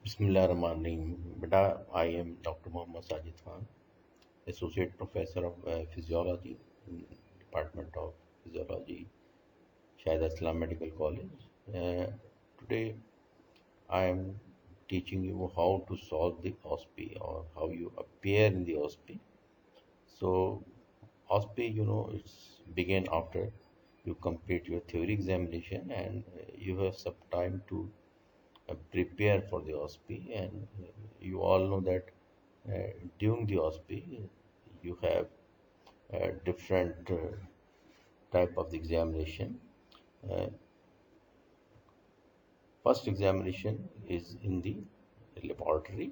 Bismillahirrahmanirrahim. Beta, I am Dr. Mohammad Sajid Khan, Associate Professor of Physiology in Department of Physiology, Shahid Islam Medical College. Today, I am teaching you how to solve the OSPE or how you appear in the OSPE. So, OSPE, it's begin after you complete your theory examination and you have some time to prepare for the OSPE, and you all know that during the OSPE you have different type of the examination. Uh, First examination is in the laboratory.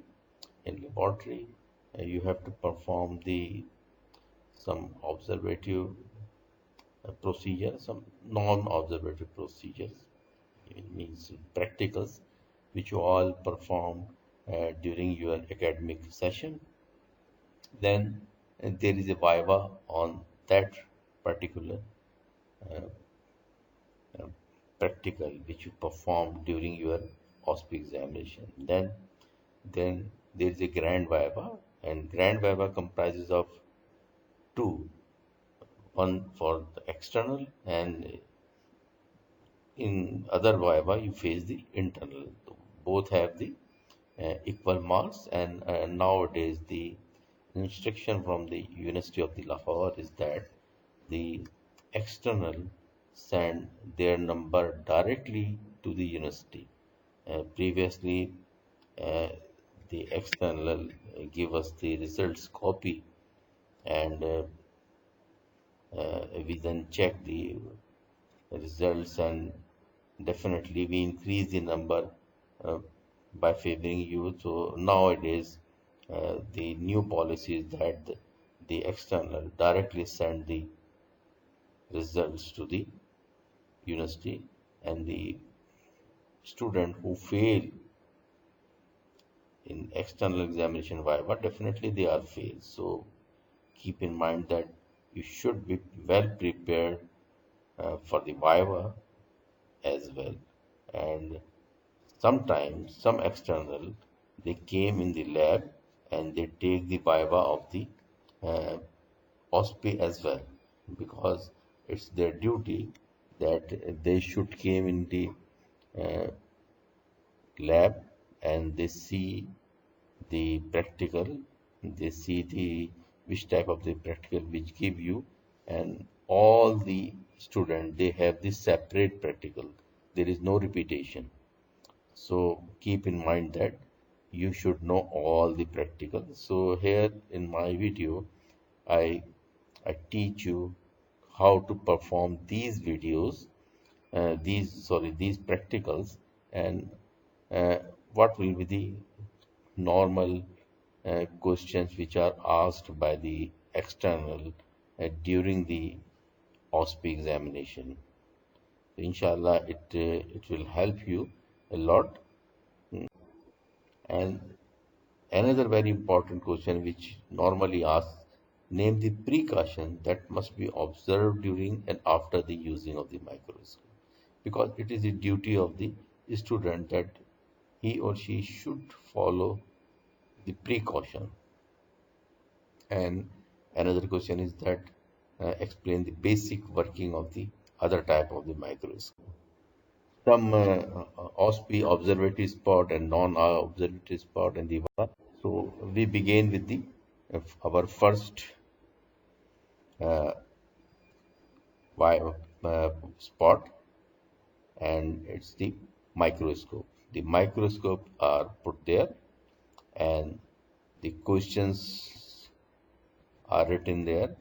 In laboratory, you have to perform the some observative procedure, some non-observative procedures. It means practicals, which you all perform during your academic session. Then there is a viva on that particular uh, uh, practical which you perform during your OSPE examination. Then there is a grand viva, and grand viva comprises of two, one for the external, and in other viva you face the internal. Both have the equal marks, and nowadays the instruction from the University of the Lahore is that the external send their number directly to the university. Previously, uh, the external give us the results copy, and we then check the results, and definitely we increase the number uh, by favoring you. So nowadays, the new policy is that the external directly send the results to the university, and the student who fail in external examination viva, definitely they are failed. So keep in mind that you should be well prepared for the viva as well. And sometimes some external they came in the lab and they take the viva of the uh, OSPE as well, because it's their duty that they should came in the uh, lab, and they see the practical, they see the which type of the practical which give you, and all the student they have this separate practical, there is no repetition. So keep in mind that you should know all the practical. So here in my video i I teach you how to perform these videos, these practicals, and uh, what will be the normal questions which are asked by the external during the OSPE examination. So inshallah, it will help you a lot. And another very important question which normally asks, name the precaution that must be observed during and after the using of the microscope. Because it is the duty of the student that he or she should follow the precaution. And another question is that explain the basic working of the other type of the microscope. Some OSPE observatory spot and non-observatory spot and the VA. So we begin with the our first uh, spot, and it's the microscope. The microscope are put there, and the questions are written there.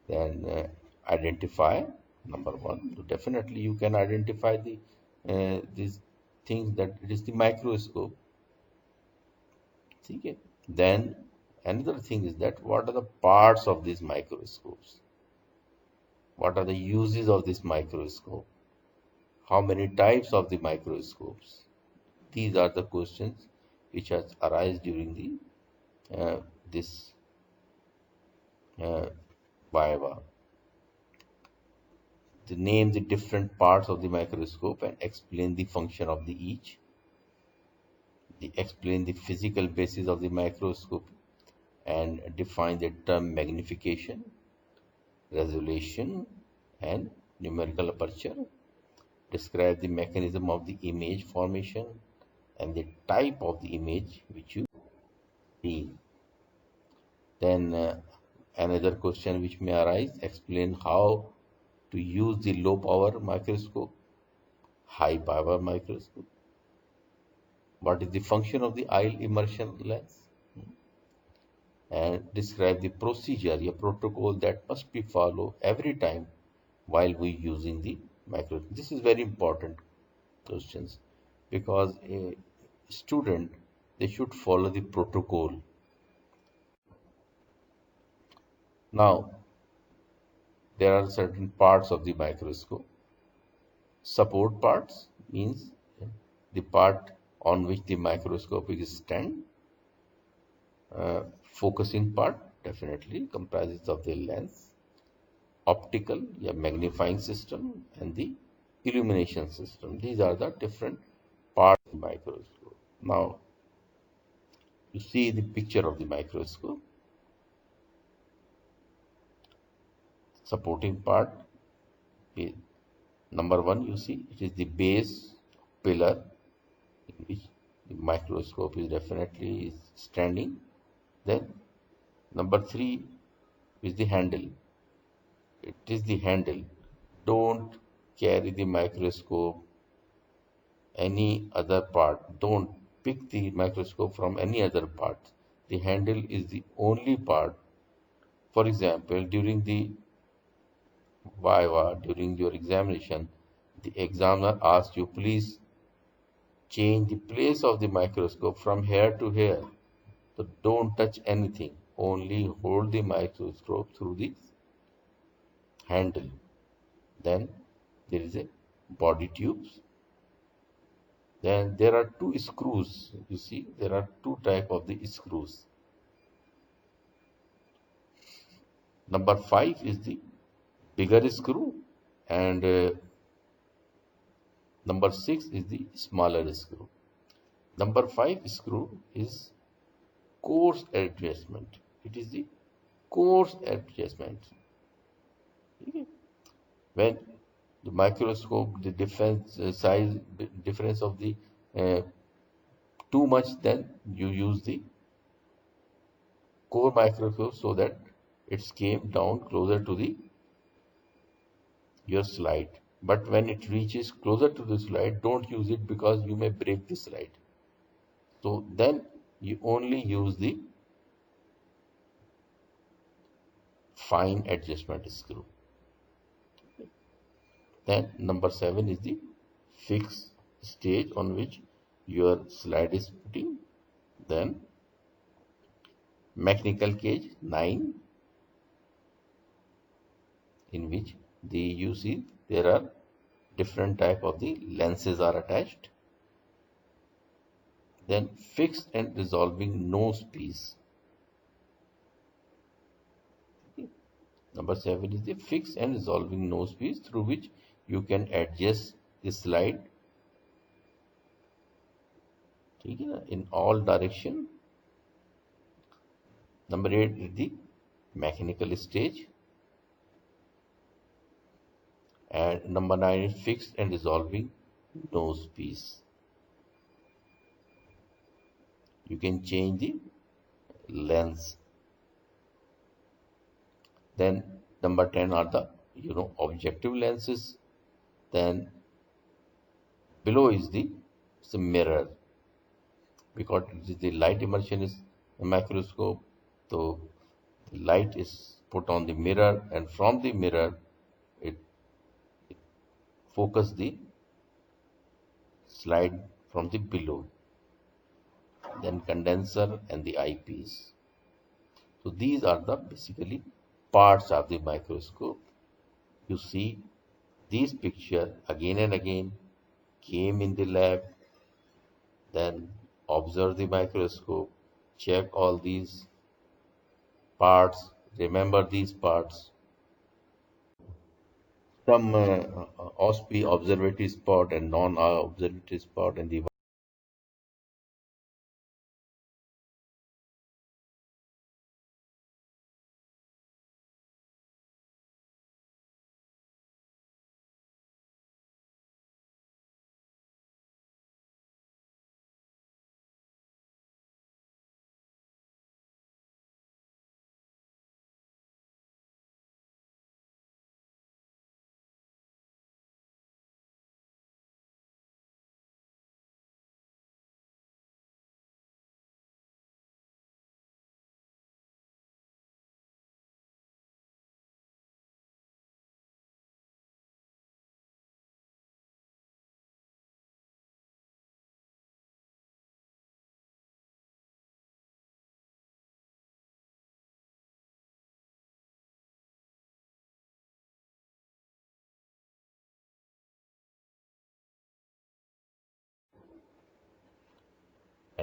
Then identify, number one. So definitely you can identify these things that it is the microscope. Okay. Then another thing is that what are the parts of these microscopes? What are the uses of this microscope? How many types of the microscopes? These are the questions which has arise during the this uh, viva. To name the different parts of the microscope and explain the function of the each. They explain the physical basis of the microscope and define the term magnification, resolution, and numerical aperture, describe the mechanism of the image formation and the type of the image which you see. Then another question which may arise, explain how to use the low power microscope, high power microscope. What is the function of the eye immersion lens? And describe the procedure, a protocol that must be followed every time while we using the microscope. This is very important questions because a student, they should follow the protocol. Now, there are certain parts of the microscope. Support parts means the part on which the microscope is stand. Focusing part definitely comprises of the lens, optical, yeah, magnifying system, and the illumination system. These are the different parts of the microscope. Now, you see the picture of the microscope. Supporting part is number one, you see it is the base pillar in which the microscope is definitely standing. Then number three is the handle. It is the handle. Don't carry the microscope any other part. Don't pick the microscope from any other part. The handle is the only part. For example, during the viva, during your examination, the examiner asks you, please change the place of the microscope from here to here. So don't touch anything. Only hold the microscope through the handle. Then there is a body tubes. Then there are two screws. You see, there are two type of the screws. Number 5 is the bigger screw, and number 6 is the smaller screw. Number 5 screw is coarse adjustment. It is the coarse adjustment. Okay. When the microscope, the difference size difference of the uh, too much, then you use the core microscope so that it came down closer to the your slide. But when it reaches closer to the slide, don't use it because you may break the slide. So then you only use the fine adjustment screw. Then number 7 is the fixed stage on which your slide is putting. Then mechanical cage 9, in which the you see there are different type of the lenses are attached. Then fixed and resolving nose piece. Number 7 is the fixed and resolving nose piece through which you can adjust the slide in all direction. Number 8 is the mechanical stage. And number 9 is fixed and resolving nose piece. You can change the lens. Then number 10 are the objective lenses. Then below is the mirror, because it is the light immersion is a microscope. So the light is put on the mirror, and from the mirror it focus the slide from the below. Then condenser and the eyepiece. So these are the basically parts of the microscope. You see these picture again and again, came in the lab, then observe the microscope, check all these parts, remember these parts. Some OSPI observatory spot and non-observatory spot, and the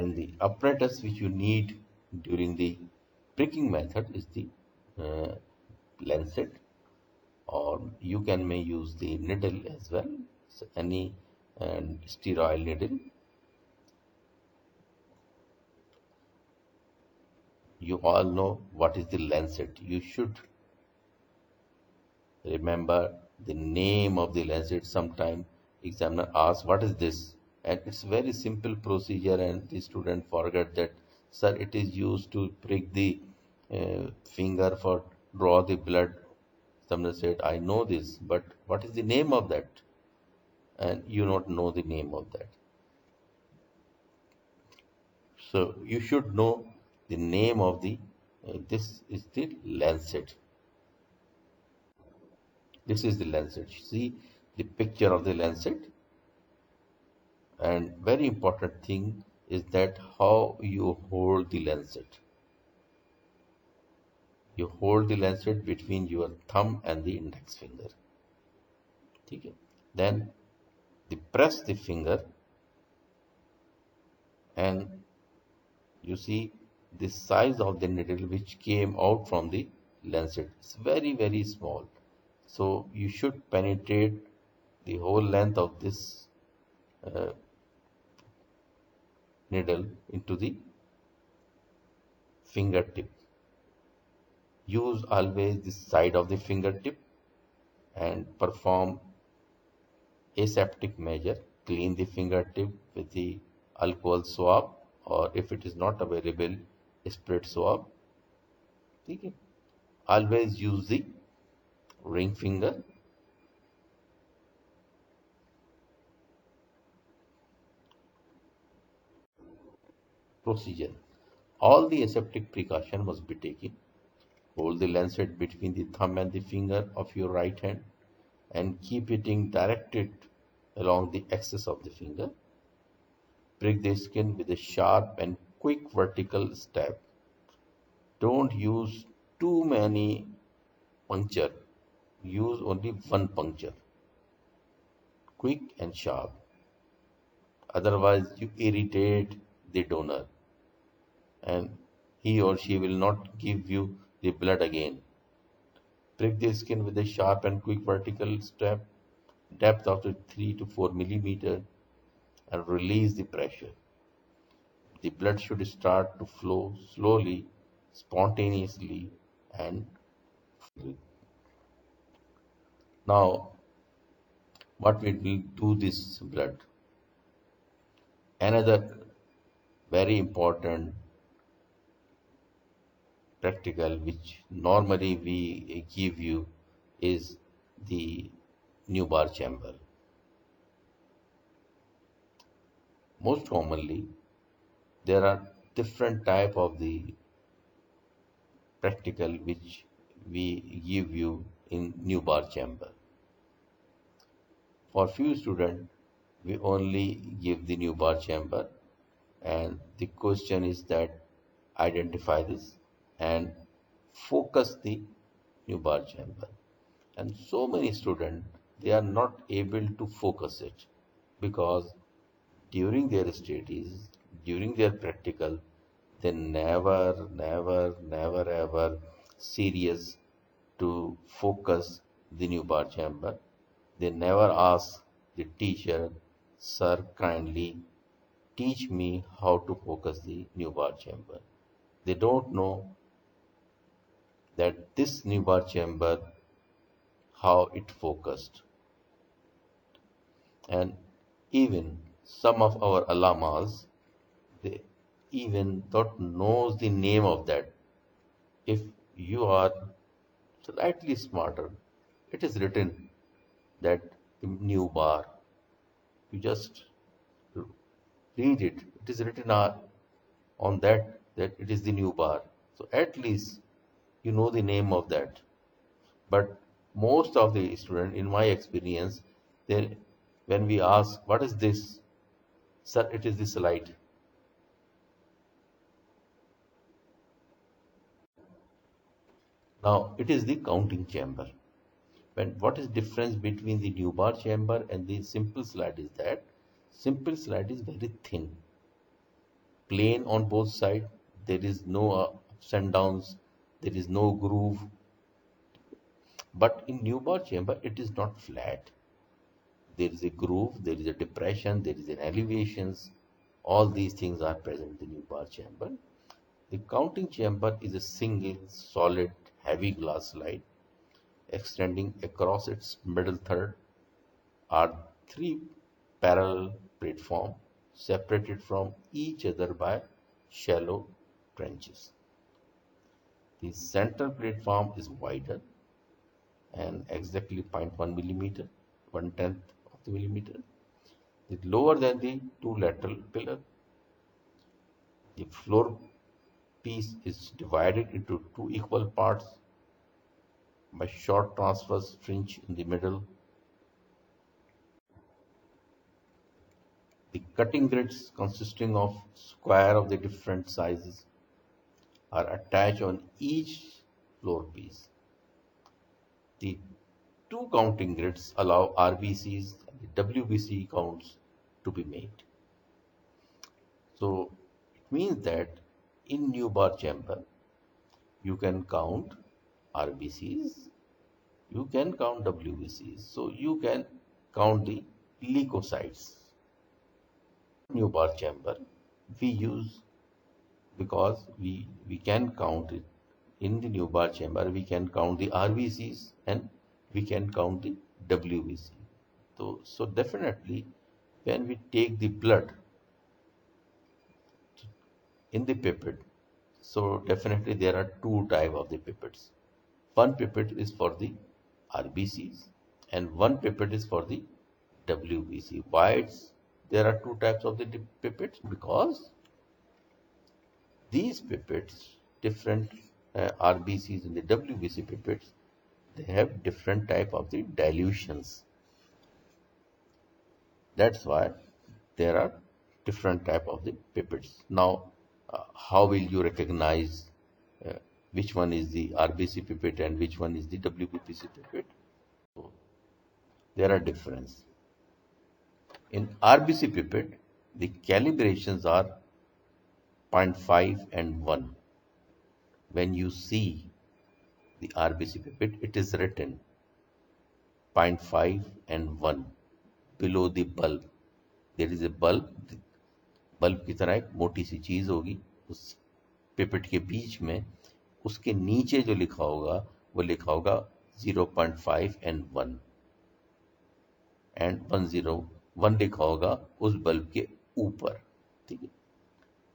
And the apparatus which you need during the pricking method is the uh, lancet, or you can may use the needle as well. So any sterile needle. You all know what is the lancet. You should remember the name of the lancet. Sometime examiner asks, what is this? And it's very simple procedure, and the student forget that, sir, it is used to prick the finger for draw the blood. Someone said, I know this, but what is the name of that? And you not know the name of that. So you should know the name of the, this is the lancet. This is the lancet. See the picture of the lancet. And very important thing is that how you hold the lancet. You hold the lancet between your thumb and the index finger. Okay? Then you press the finger, and you see the size of the needle which came out from the lancet. It's very, very small. So you should penetrate the whole length of this uh, needle into the fingertip. Use always the side of the fingertip and perform aseptic measure. Clean the fingertip with the alcohol swab, or if it is not available, spirit swab. Okay. Always use the ring finger. Procedure. All the aseptic precaution must be taken. Hold the lancet between the thumb and the finger of your right hand and keep it directed along the axis of the finger. Prick the skin with a sharp and quick vertical stab. Don't use too many puncture. Use only one puncture, quick and sharp. Otherwise, you irritate the donor, and he or she will not give you the blood again. Prick the skin with a sharp and quick vertical stab, depth of 3 to 4 millimeter, and release the pressure. The blood should start to flow slowly, spontaneously, and freely. Now, what we will do this blood? Another very important practical which normally we give you is the Newbar chamber. Most commonly, there are different type of the practical which we give you in Newbar chamber. For few students, we only give the Newbar chamber, and the question is that identify this and focus the Newbar chamber. And so many students, they are not able to focus it because during their studies, during their practical, they never ever serious to focus the Newbar chamber. They never ask the teacher, sir, kindly teach me how to focus the Newbar chamber. They don't know that this Newbar chamber, how it focused. And even some of our alamas, they even don't knows the name of that. If you are slightly smarter, it is written that new bar. You just read it. It is written on that it is the new bar. So at least you know the name of that. But most of the student, in my experience, they when we ask what is this, sir, it is the slide. Now it is the counting chamber. When what is difference between the new bar chamber and the simple slide is that simple slide is very thin, plain on both sides. There is no ups and downs. There is no groove. But in Newbar chamber, it is not flat. There is a groove, there is a depression, there is an elevations. All these things are present in the Newbar chamber. The counting chamber is a single, solid, heavy glass slide. Extending across its middle third are three parallel platforms separated from each other by shallow trenches. The central platform is wider and exactly 0.1 millimeter, 1/10 of the millimeter. It's lower than the two lateral pillars. The floor piece is divided into two equal parts by short transverse fringe in the middle. The cutting grids, consisting of square of the different sizes, are attached on each floor piece. The two counting grids allow RBCs and WBC counts to be made. So it means that in Newbar chamber, you can count RBCs, you can count WBCs, so you can count the leukocytes. Newbar chamber, we use because we can count it in the Newbar chamber. We can count the RBCs and we can count the WBC. So definitely, when we take the blood in the pipette, so definitely there are two types of the pipettes. One pipette is for the RBCs and one pipette is for the WBC. Why there are two types of the pipettes? Because these pipettes, different RBCs and the WBC pipettes, they have different type of the dilutions. That's why there are different type of the pipettes. Now, how will you recognize which one is the RBC pipette and which one is the WBC pipette? So, there are difference. In RBC pipette, the calibrations are 0.5 and 1. When you see the RBC pipette, it is written 0.5 and 1 below the bulb. There is a bulb. Bulb की तरह एक मोटी सी चीज होगी उस pipette के बीच में, उसके नीचे जो लिखा होगा वो लिखा होगा 0.5 एंड 1 एंड 101 लिखा होगा उस बल्ब के ऊपर. ठीक है,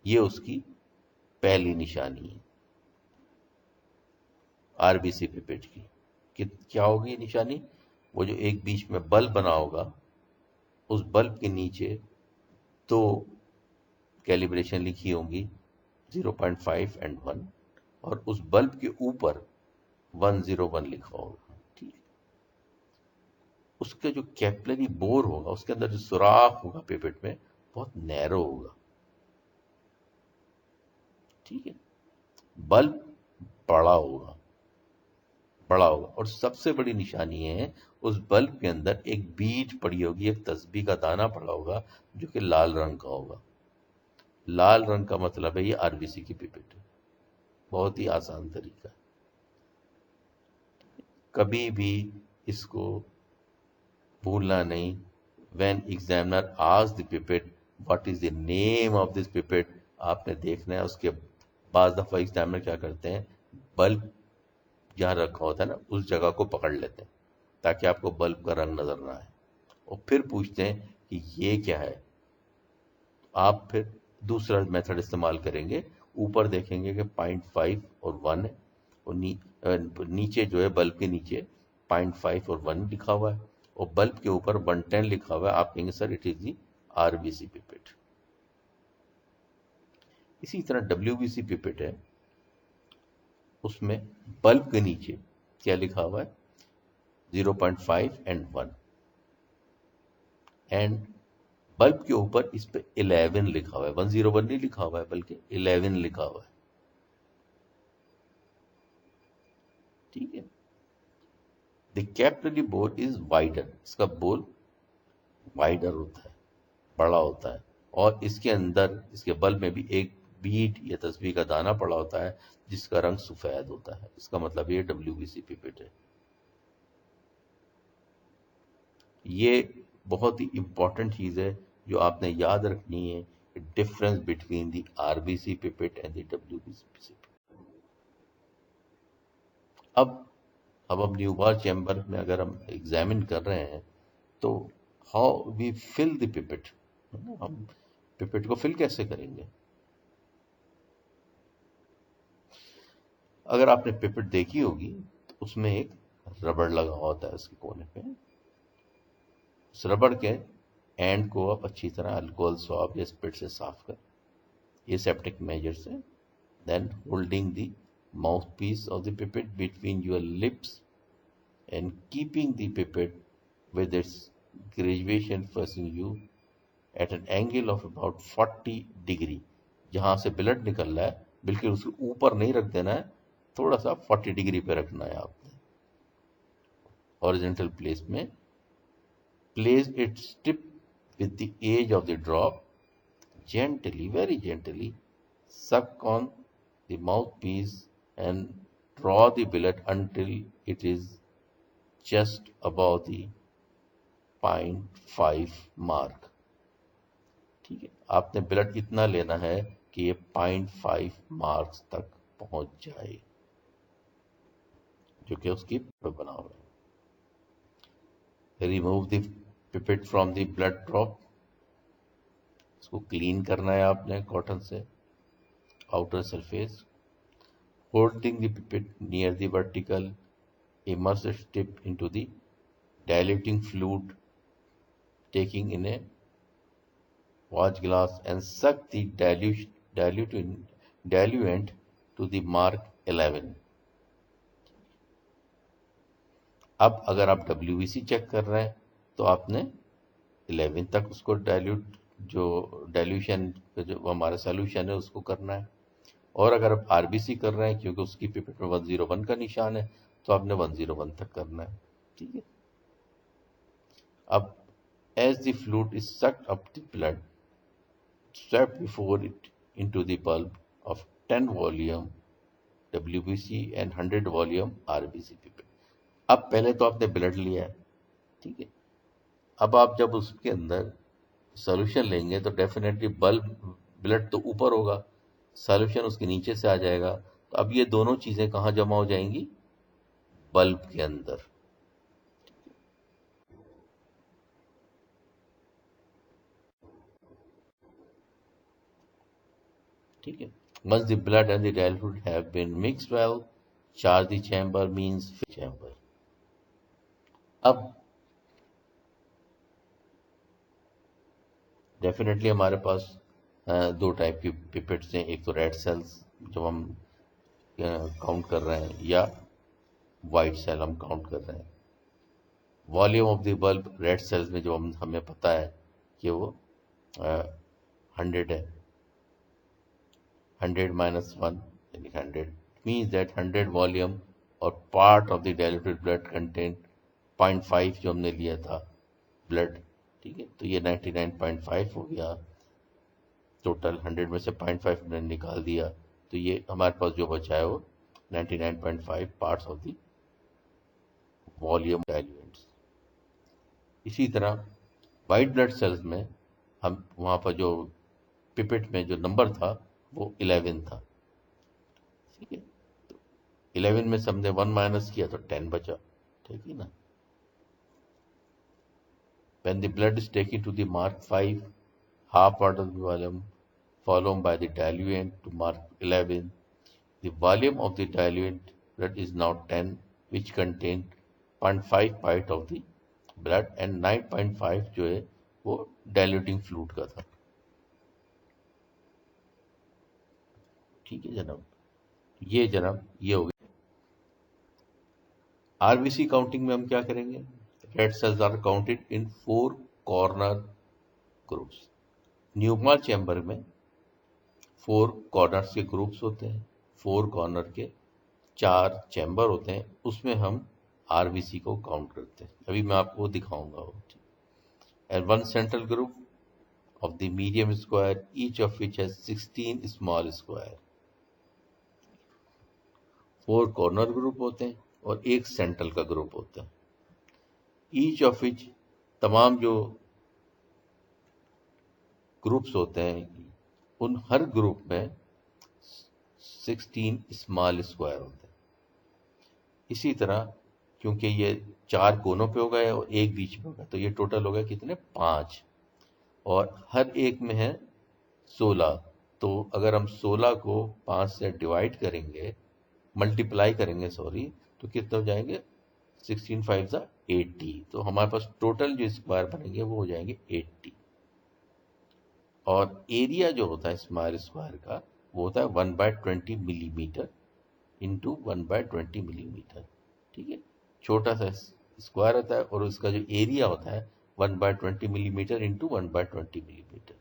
ये उसकी पहली निशानी है आरबीसी पिपेट की. क्या होगी निशानी? वो जो एक बीच में बल्ब बना होगा, उस बल्ब के नीचे दो कैलिब्रेशन लिखी होंगी 0.5 एंड 1 और उस बल्ब के ऊपर 101 लिखा होगा. ठीक है, उसका जो कैपिलरी बोर होगा, उसके अंदर जो सुराख होगा पिपेट में, बहुत नैरो होगा. ठीक है, बल्ब बड़ा होगा, बड़ा होगा. और सबसे बड़ी निशानी है उस बल्ब के अंदर एक बीज पड़ी होगी, एक तस्बीह का दाना पड़ा होगा जो कि लाल रंग का होगा. लाल रंग का मतलब है ये आरबीसी की पिपेट है. बहुत ही आसान तरीका. कभी भी इसको भूलना नहीं. When examiner ask the pipette what is the name of this pipette, आपने देखना है. उसके बाद दफा एग्जामिनर क्या करते हैं, बल्ब जहां रखा होता है ना, उस जगह को पकड़ लेते हैं ताकि आपको बल्ब का रंग नजर ना आए, और फिर पूछते हैं कि ये क्या है. आप फिर दूसरा मेथड इस्तेमाल करेंगे. ऊपर देखेंगे कि 0.5 और 1 है, और नीचे जो है बल्ब के नीचे 0.5 और 1 लिखा हुआ है, और बल्ब के ऊपर 110 लिखा हुआ है. आप कहेंगे sir it is the RBC pipette. इसी तरह डब्ल्यूबीसी पिपेट है, उसमें बल्ब के नीचे क्या लिखा हुआ है, 0.5 एंड 1, एंड बल्ब के ऊपर इस पे 11 लिखा हुआ है. 101 नहीं लिखा हुआ है बल्कि 11 लिखा हुआ है. ठीक है. The capillary bore is wider. इसका बोर वाइडर होता है, बड़ा होता है. और इसके अंदर इसके बल्ब में भी एक बीट या तस्बीह का दाना पड़ा होता है जिसका रंग सफेद होता है। इसका मतलब ये WBC पिपेट है। ये बहुत ही इंपॉर्टेंट चीज है जो आपने याद रखनी है, difference between the RBC pipette and the WBC pipette. अब हम न्यूबार चैम्बर में अगर हम एग्जामिन कर रहे हैं तो how we fill the pipette, हम पिपेट को फिल कैसे करेंगे। अगर आपने पिपेट देखी होगी तो उसमें एक रबड़ लगा होता है उसके कोने पे। उस रबड़ के एंड को आप अच्छी तरह अल्कोहल स्वाब या स्पिरिट से साफ कर, ये सेप्टिक मेजर से, then holding the mouthpiece of the pipette between your lips and keeping the pipette with its graduation facing you at an angle of about 40 degree. जहां से ब्लड निकल रहा है बिल्कुल उसके ऊपर नहीं रख देना है, थोड़ा सा 40 डिग्री पे रखना है आपने हॉरिजॉन्टल प्लेस में। Place its tip with the edge of the drop, gently, very gently, suck on the mouthpiece and draw the blood until it is just above the 0.5 mark। ठीक है, आपने ब्लड इतना लेना है कि ये 0.5 मार्क्स तक पहुंच जाए, जो कि उसकी बना हुआ है। Remove the pipette from the blood drop, इसको क्लीन करना है आपने कॉटन से outer surface. Holding the pipette near the vertical immerse tip into the diluting fluid, taking in a watch glass and suck the diluent to the mark 11। अब अगर आप WBC check कर रहे हैं तो आपने 11 तक उसको डाइल्यूशन जो हमारा सोल्यूशन है उसको करना है। और अगर आप RBC कर रहे हैं क्योंकि उसकी पिपेट में 101 का निशान है तो आपने 101 तक करना है। ठीक है, अब as the fluid is sucked up the blood, swept before it into the bulb of 10 volume WBC and 100 volume RBC pipette. अब पहले तो आपने ब्लड लिया है, ठीक है, अब आप जब उसके अंदर सॉल्यूशन लेंगे तो डेफिनेटली ब्लड तो ऊपर होगा, सॉल्यूशन उसके नीचे से आ जाएगा। तो अब ये दोनों चीजें कहाँ जमा हो जाएंगी, बल्ब के अंदर। ठीक है, once the blood and the dilute have been mixed well, charge the chamber means fill chamber। अब डेफिनेटली हमारे पास दो टाइप की पिपेट्स हैं, एक तो रेड सेल्स जब हम काउंट कर रहे हैं या वाइट सेल हम काउंट कर रहे हैं। Volume of the bulb red cells में जो हमें पता है कि वो 100 है, 100 minus 1 यानी 100 means that 100 वॉल्यूम और part of the diluted blood content 0.5 जो हमने लिया था ब्लड। ठीक है, तो ये 99.5 हो गया टोटल, 100 में से 0.5 हमने निकाल दिया तो ये हमारे पास जो बचा है वो 99.5 parts of the volume diluents. इसी तरह वाइट ब्लड सेल्स में हम वहाँ पर जो पिपेट में जो नंबर था वो 11 था। ठीक है, तो 11 में से हमने 1 माइनस किया तो 10 बचा। ठीक है ना, when the blood is taken to the mark 5, half part of the volume followed by the diluent to mark 11, the volume of the diluent blood is now 10, which contained 0.5 part of the blood and 9.5 जो है वो diluting fluid का था। ठीक है जनाब, ये हो गया। RBC काउंटिंग में हम क्या करेंगे, red cells are counted in 4 corner groups. Neubauer chamber में 4 कॉर्नर्स के ग्रुप्स होते हैं, 4 कॉर्नर के 4 चैम्बर होते हैं, उसमें हम RBC को काउंट करते हैं। अभी मैं आपको दिखाऊंगा वो। And 1 central group of the medium square, each of which has 16 small square. 4 corner group होते हैं और एक सेंट्रल का ग्रुप होता है। ईच ऑफ विच, तमाम जो ग्रुप्स होते हैं उन हर ग्रुप में 16 स्मॉल स्क्वायर होते हैं। इसी तरह क्योंकि ये 4 कोनों पे हो गए और एक बीच में होगा, तो ये टोटल हो गए कितने, 5, और हर एक में है 16। तो अगर हम 16 को 5 से डिवाइड करेंगे, मल्टीप्लाई करेंगे सॉरी, तो कितने हो जाएंगे, 16 5 ज़ा 80। तो हमारे पास टोटल जो स्क्वायर बनेंगे वो हो जाएंगे 80। और एरिया जो होता है स्मॉल स्क्वायर का वो होता है 1/20 मिलीमीटर इंटू 1/20 मिलीमीटर। ठीक है, छोटा सा स्क्वायर होता है और उसका जो एरिया होता है 1/20 मिलीमीटर इंटू 1/20 मिलीमीटर।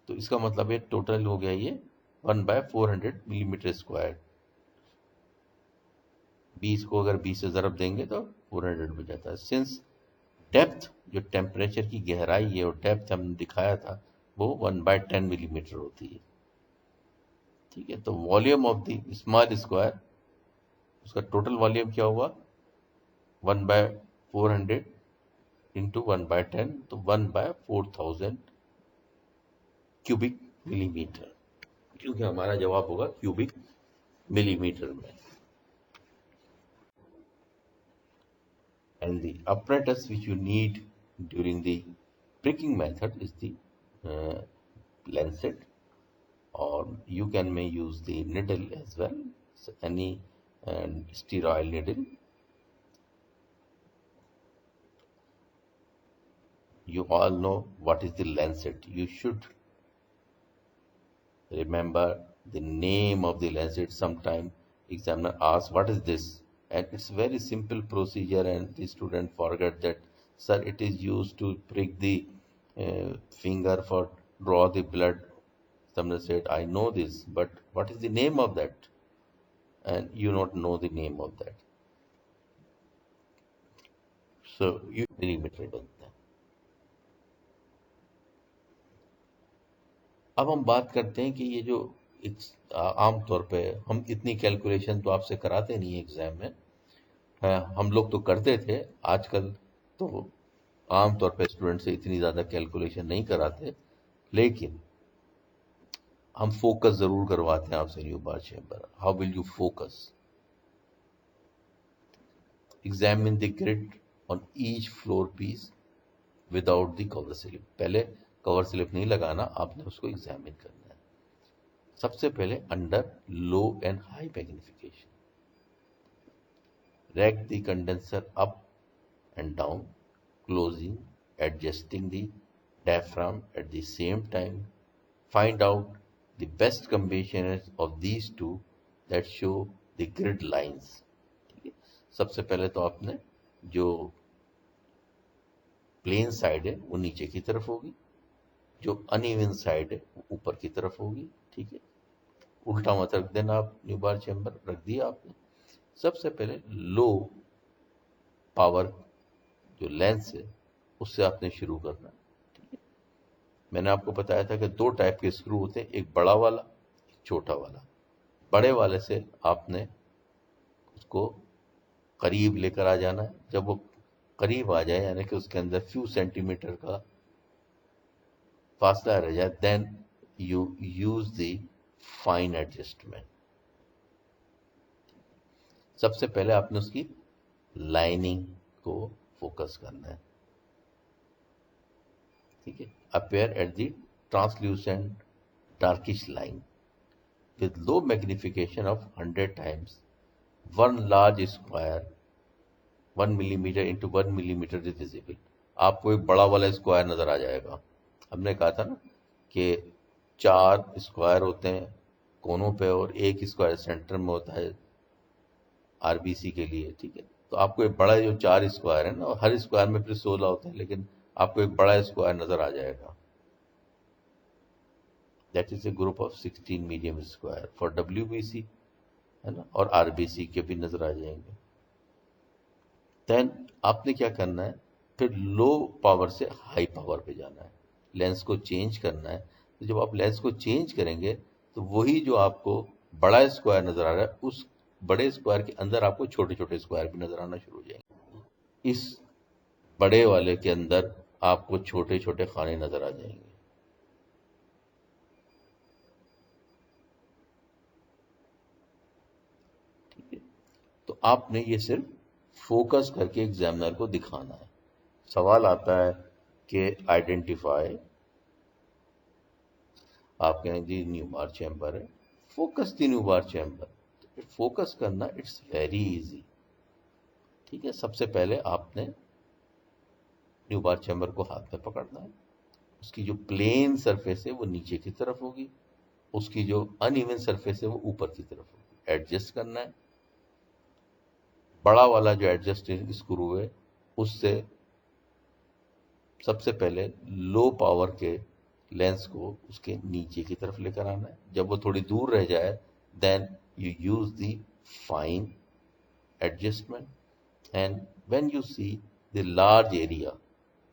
तो इसका मतलब ये टोटल हो गया ये 1/400 मिलीमीटर स्क्वायर। 20 को अगर 20 से ज़रब देंगे तो 400 हो जाता है। सिंस डेप्थ, जो टेम्परेचर की गहराई है और डेप्थ हमने दिखाया था वो 1/10 मिलीमीटर होती है। ठीक है, तो volume of the small square, उसका टोटल वॉल्यूम क्या हुआ, 1/400 इंटू 1/10, तो 1/4000 क्यूबिक मिलीमीटर, क्योंकि हमारा जवाब होगा क्यूबिक मिलीमीटर में। And the apparatus which you need during the pricking method is the lancet, or you may use the needle as well, so any sterile needle. You all know what is the lancet. You should remember the name of the lancet. Sometime examiner asks what is this, and it's very simple procedure and the student forget that, sir, it is used to prick the finger for draw the blood. Someone said, I know this, but what is the name of that? And you not know the name of that. So you millimeter बनता है। अब हम बात करते हैं कि ये जो आम तौर पे हम इतनी कैलकुलेशन तो आपसे कराते नहीं एग्जाम में, हम लोग तो करते थे, आजकल तो आम तौर पे स्टूडेंट से इतनी ज़्यादा कैलकुलेशन नहीं कराते, लेकिन हम फोकस ज़रूर करवाते हैं आपसे Neubauer chamber. How will you focus? Examine the grid on each floor piece without the cover slip. पहले कवर स्लिप नहीं लगाना, आपने उसको एग्जामिन करना है। सबसे पहले under low and high magnification, rack the condenser up and down, closing, adjusting the diaphragm at the same time. Find out the best combinations of these two that show the grid lines. ठीक है, सबसे पहले तो आपने जो plane side है वो नीचे की तरफ होगी, जो अनइवन साइड है वो ऊपर की तरफ होगी। ठीक है, उल्टा मत रख देना आप, न्यू बार चैम्बर रख दिया आपने। सबसे पहले लो पावर जो लेंस है उससे आपने शुरू करना। ठीक है, मैंने आपको बताया था कि 2 टाइप के स्क्रू होते हैं, एक बड़ा वाला, एक छोटा वाला। बड़े वाले से आपने उसको करीब लेकर आ जाना है। जब वो करीब आ जाए, यानी कि उसके अंदर फ्यू सेंटीमीटर का फासला रह जाए, then you use the fine adjustment. सबसे पहले आपने उसकी लाइनिंग को फोकस करना है। ठीक है, appear at the translucent darkish line with low magnification of 100 times one large square 1 millimeter into 1 millimeter is visible। आपको एक बड़ा वाला स्क्वायर नजर आ जाएगा। हमने कहा था ना कि 4 स्क्वायर होते हैं कोनों पे और एक स्क्वायर सेंटर में होता है आरबीसी के लिए। ठीक है, तो आपको एक बड़ा जो 4 स्क्वायर है ना, और हर स्क्वायर में फिर 16 होते हैं, लेकिन आपको एक बड़ा स्क्वायर नजर आ जाएगा। That is a group of 16 medium square for WBC, है ना, और आरबीसी के भी नजर आ जाएंगे। देन आपने क्या करना है, फिर लो पावर से हाई पावर पे जाना है, लेंस को चेंज करना है। तो जब आप लेंस को चेंज करेंगे तो वही जो आपको बड़ा स्क्वायर नजर आ रहा है, उस बड़े स्क्वायर के अंदर आपको छोटे छोटे स्क्वायर भी नजर आना शुरू हो जाएंगे। इस बड़े वाले के अंदर आपको छोटे छोटे खाने नजर आ जाएंगे। ठीक है, तो आपने ये सिर्फ फोकस करके एग्जामिनर को दिखाना है। सवाल आता है कि आइडेंटिफाई, आप कहें जी न्यू बार चैम्बर है, focus the new bar chamber. Focus करना इट्स वेरी इजी। ठीक है, सबसे पहले आपने न्यू बार चैम्बर को हाथ में पकड़ना है। उसकी जो प्लेन सरफेस है वो नीचे की तरफ होगी, उसकी जो अनइवन सरफेस है वो ऊपर की तरफ होगी। एडजस्ट करना है। बड़ा वाला जो एडजस्टिंग स्क्रू है उससे सबसे पहले लो पावर के लेंस को उसके नीचे की तरफ लेकर आना है। जब वो थोड़ी दूर रह जाए then you use the fine adjustment and when you see the large area,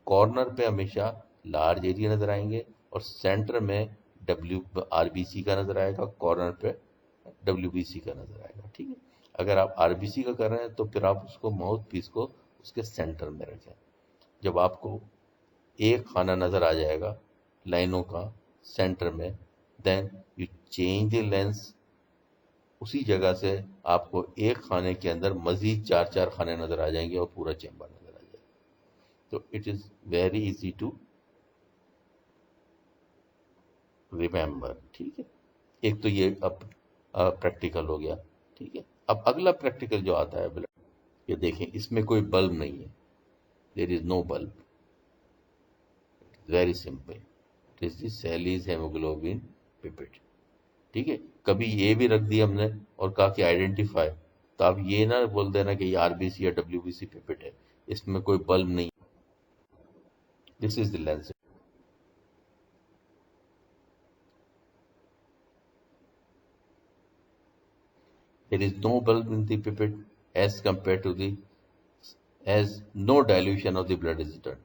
corner पे हमेशा लार्ज एरिया नजर आएंगे और सेंटर में डब्ल्यू आरबीसी का नजर आएगा, कॉर्नर पे डब्ल्यूबीसी का नजर आएगा। ठीक है, अगर आप आरबीसी का कर रहे हैं तो फिर आप उसको माउथ पीस को उसके सेंटर में रखें। जब आपको एक खाना नजर आ जाएगा लाइनों का सेंटर में, then you change the lens. उसी जगह से आपको एक खाने के अंदर मजीद चार चार खाने नजर आ जाएंगे और पूरा चेंबर नजर आ जाएगा। तो it is very easy to remember. ठीक है, एक तो ये अब प्रैक्टिकल हो गया। ठीक है, अब अगला प्रैक्टिकल जो आता है ब्लड, ये देखें इसमें कोई बल्ब नहीं है, there is no bulb, very simple, it is the Sahli's haemoglobin pipette. ठीक है, कभी ये भी रख दिया हमने और कहा कि आइडेंटिफाई, तो आप ये ना बोल देना कि ये आरबीसी या डब्ल्यूबीसी पिपेट है, इसमें कोई बल्ब नहीं। This is the lens. There is no bulb in the pipette as compare to the as no dilution of the blood is done.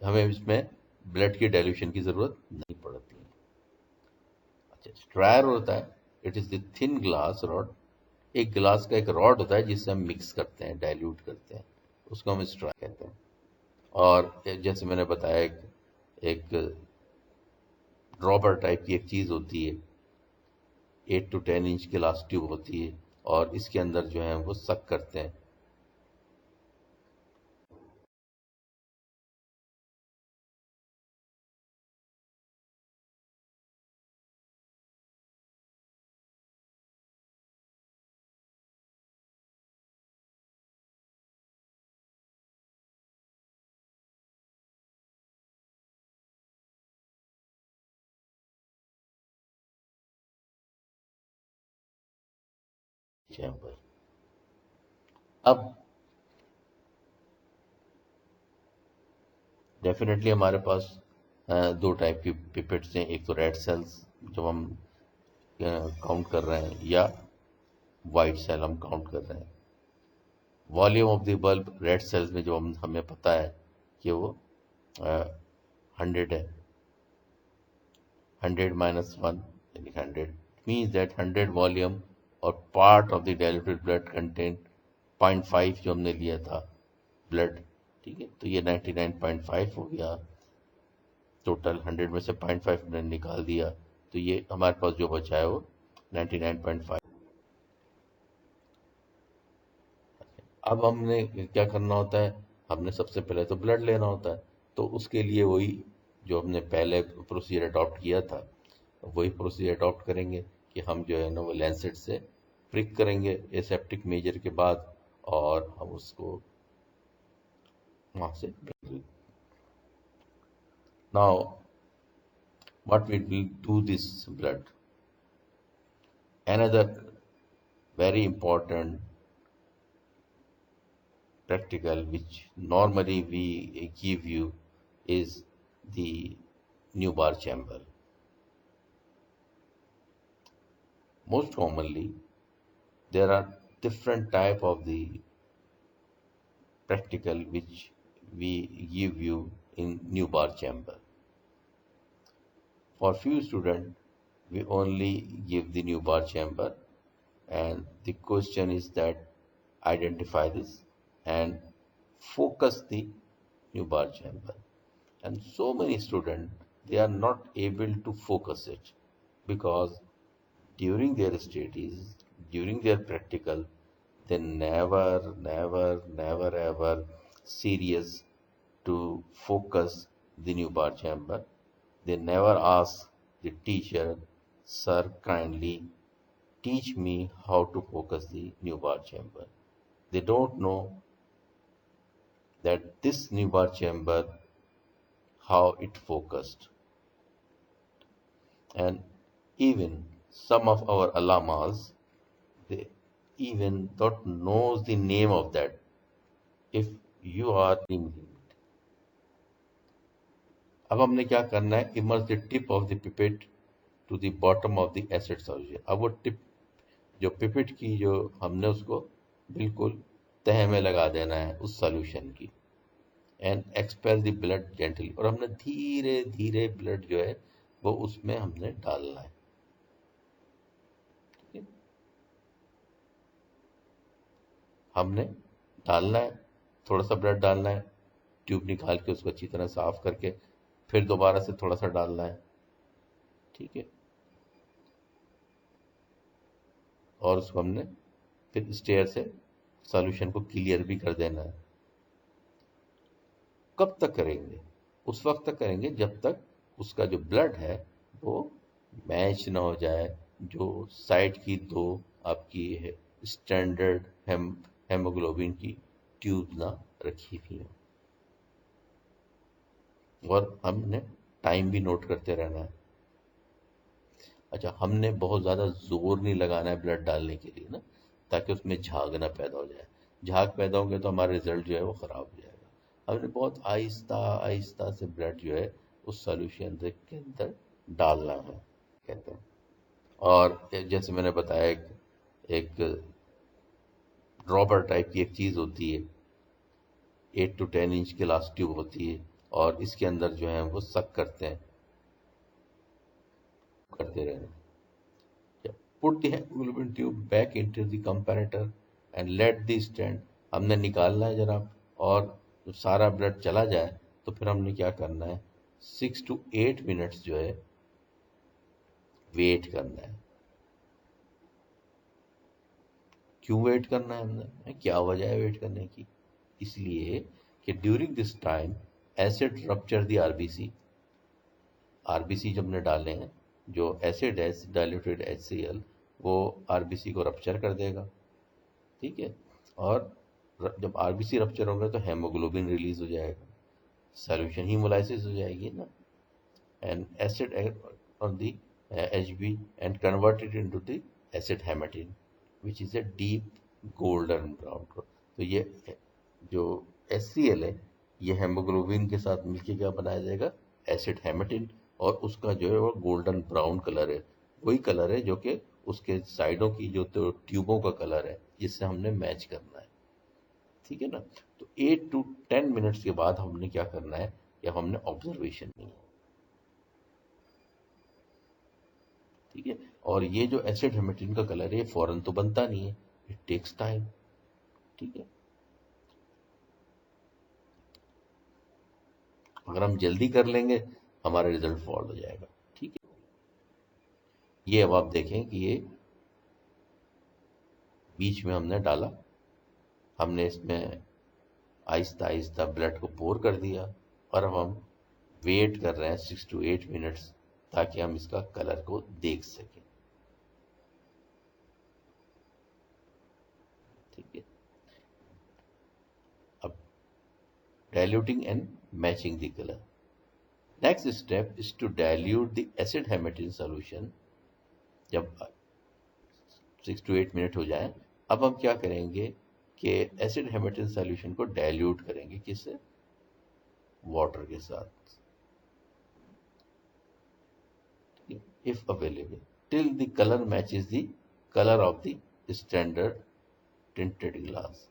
हमें इसमें ब्लड की डाइल्यूशन की जरूरत नहीं पड़ती है। अच्छा, स्ट्रायर होता है, it is the thin glass rod. एक ग्लास का एक रॉड होता है जिससे हम मिक्स करते हैं, डाइल्यूट करते हैं, उसको हम स्ट्रायर कहते हैं। और जैसे मैंने बताया एक ड्रॉपर टाइप की एक चीज होती है, 8 to 10 इंच ग्लास ट्यूब होती है और इसके अंदर जो है वो सक करते हैं। चैम्बर। अब डेफिनेटली हमारे पास दो टाइप की पिपेट्स हैं, एक तो रेड सेल्स जब हम काउंट कर रहे हैं, या वाइट सेल हम काउंट कर रहे हैं। Volume of the bulb red cells में जो हमें पता है कि वो 100 है, 100 - 1 यानी 100 मीन्स दैट 100 वॉल्यूम और part of the diluted blood content 0.5 जो हमने लिया था ब्लड। ठीक है, तो ये 99.5 हो गया टोटल। 100 में से 0.5 हमने निकाल दिया, तो ये हमारे पास जो बचा है वो 99.5। अब हमने क्या करना होता है, हमने सबसे पहले तो ब्लड लेना होता है। तो उसके लिए वही जो हमने पहले प्रोसीजर अडॉप्ट किया था, वही प्रोसीजर अडॉप्ट करेंगे कि हम जो है ना वो लैंसेट से प्रिक करेंगे एसेप्टिक मेजर के बाद, और हम उसको वहां से। Now what we will do this blood, another very important practical which normally we give you is the nubar chamber. Most commonly there are different type of the practical which we give you in Newbar chamber. For few students, we only give the Newbar chamber, and the question is that identify this and focus the Newbar chamber. And so many students, they are not able to focus it because during their studies, during their practical, they never ever serious to focus the Newbar chamber. They never ask the teacher, sir, kindly teach me how to focus the Newbar chamber. They don't know that this Newbar chamber, how it focused. And even some of our alamas, they even don't knows the name of that. If you are in, अब हमने क्या करना है, immerse the tip of the pipette to the bottom of the acid solution. अब वो tip जो pipette की जो हमने उसको बिल्कुल तह में लगा देना है उस सॉल्यूशन की. And expel the blood gently, और हमने धीरे धीरे ब्लड जो है वो उसमें हमने डालना है. हमने डालना है, थोड़ा सा ब्लड डालना है, ट्यूब निकाल के उसको अच्छी तरह साफ करके फिर दोबारा से थोड़ा सा डालना है. ठीक है, और उसको हमने फिर स्टेयर से सॉल्यूशन को क्लियर भी कर देना है. कब तक करेंगे? उस वक्त तक करेंगे जब तक उसका जो ब्लड है वो मैच ना हो जाए, जो साइड की दो आपकी स्टैंडर्ड हेमोग्लोबिन की ट्यूब ना रखी हुई हो. और हमने टाइम भी नोट करते रहना है. अच्छा, हमने बहुत ज़्यादा जोर नहीं लगाना है ब्लड डालने के लिए ना, ताकि उसमें झाग ना पैदा हो जाए. झाग पैदा होंगे तो हमारा रिजल्ट जो है वो ख़राब हो जाएगा. हमने बहुत आहिस्ता आहिस्ता से ब्लड जो है उस सॉल्यूशन के अंदर डालना है, कहते हैं. और जैसे मैंने बताया, एक ड्रॉपर टाइप की एक चीज़ होती है, 8 to 10 इंच की लास्ट ट्यूब होती है, और इसके अंदर जो है वो सक करते हैं, करते रहना. Put the hemoglobin tube back into the comparator and let the stand. हमने निकालना है जनाब, और जब सारा ब्लड चला जाए तो फिर हमने क्या करना है, 6 to 8 मिनट्स जो है वेट करना है. क्यों वेट करना है हमने, क्या वजह है वेट करने की? इसलिए कि during this time acid rupture the RBC. RBC जब हमने डाले हैं, जो एसिड है डाइल्यूटेड HCl, वो आरबीसी को रप्चर कर देगा. ठीक है, और जब आरबीसी रप्चर होगा तो हेमोग्लोबिन रिलीज हो जाएगा, सॉल्यूशन हीमोलाइसिस हो जाएगी ना, and acid on the HB and converted into the acid haematin which is a deep golden brown. तो ये जो HCl है, ये हेमोग्लोबिन के साथ मिलके क्या बनाया जाएगा, एसिड हेमेटिन, और उसका जो है वो गोल्डन ब्राउन कलर है. वही कलर है जो कि उसके साइडों की जो तो ट्यूबों का कलर है, जिससे हमने मैच करना है. ठीक है ना. तो 8 to 10 मिनट्स के बाद हमने क्या करना है, या हमने ऑब्जर्वेशन नहीं है. ठीक है, और ये जो एसिड हेमेटिन का कलर है, ये फौरन तो बनता नहीं है, इट टेक्स टाइम. ठीक है, अगर हम जल्दी कर लेंगे हमारा रिजल्ट फॉल्ट हो जाएगा. ठीक है, ये अब आप देखें कि ये बीच में हमने डाला, हमने इसमें आहिस्ता आहिस्ता ब्लड को पोर कर दिया, और अब हम वेट कर रहे हैं 6 to 8 मिनट्स, ताकि हम इसका कलर को देख सकें. ठीक है, अब diluting and matching the colour. Next step is to dilute the acid haematin solution. जब 6 to 8 मिनट हो जाए, अब हम क्या करेंगे कि एसिड हेमेटिन सॉल्यूशन को डाइल्यूट करेंगे, किससे, वाटर के साथ, if available, till the colour matches the colour of the standard tinted glass.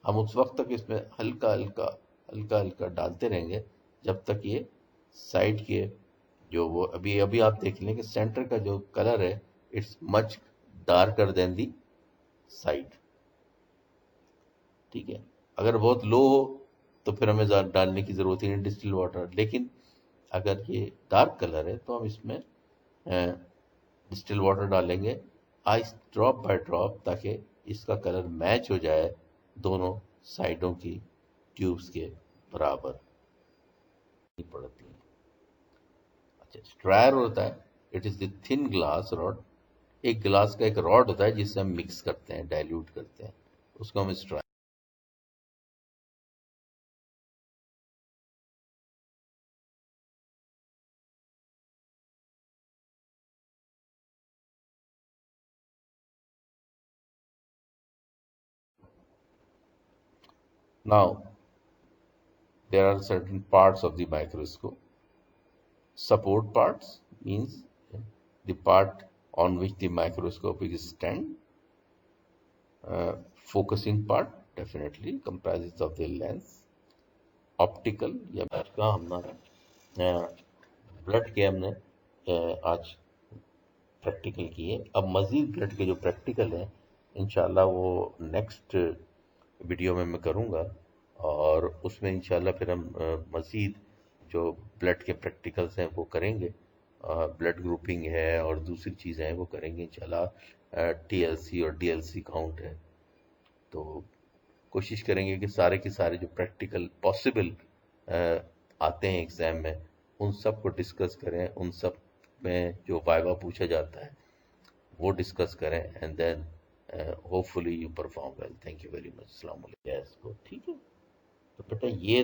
हम उस वक्त तक इसमें हल्का हल्का हल्का हल्का डालते रहेंगे जब तक ये साइड के जो वो अभी अभी आप देख लें कि सेंटर का जो कलर है it's much darker then the side. ठीक है, अगर बहुत लो हो तो फिर हमें ज़्यादा डालने की ज़रूरत ही नहीं डिस्टिल वाटर, लेकिन अगर ये डार्क कलर है तो हम इसमें डिस्टिल वाटर डालेंगे आइस ड्रॉप बाय ड्रॉप, ताकि इसका कलर मैच हो जाए दोनों साइडों की ट्यूब्स के बराबर पड़ती है। अच्छा, स्ट्रायर होता है, it is the thin glass rod. एक ग्लास का एक रॉड होता है जिससे हम मिक्स करते हैं, डाइल्यूट करते हैं, उसको हम stirrer. Now there are certain parts of the microscope. Support parts means the part on which the microscope is stand. Focusing part definitely comprises of the lens. Optical या ब्लड का हमारा blood के हमने आज प्रैक्टिकल किए। अब मज़ीद blood के जो प्रैक्टिकल हैं इंशाल्लाह वो नेक्स्ट वीडियो में मैं करूँगा, और उसमें इंशाल्लाह फिर हम मज़ीद जो ब्लड के प्रैक्टिकल्स हैं वो करेंगे। ब्लड ग्रुपिंग है और दूसरी चीज़ें हैं वो करेंगे इंशाल्लाह। टीएलसी और डीएलसी काउंट है, तो कोशिश करेंगे कि सारे के सारे जो प्रैक्टिकल पॉसिबल आते हैं एग्ज़ाम में उन सब को डिस्कस करें, उन सब में जो वाइवा पूछा जाता है वो डिस्कस करें, and then hopefully you perform well. Thank you very much. अस्सलाम वालेकुम। यस, ठीक है। तो बेटा ये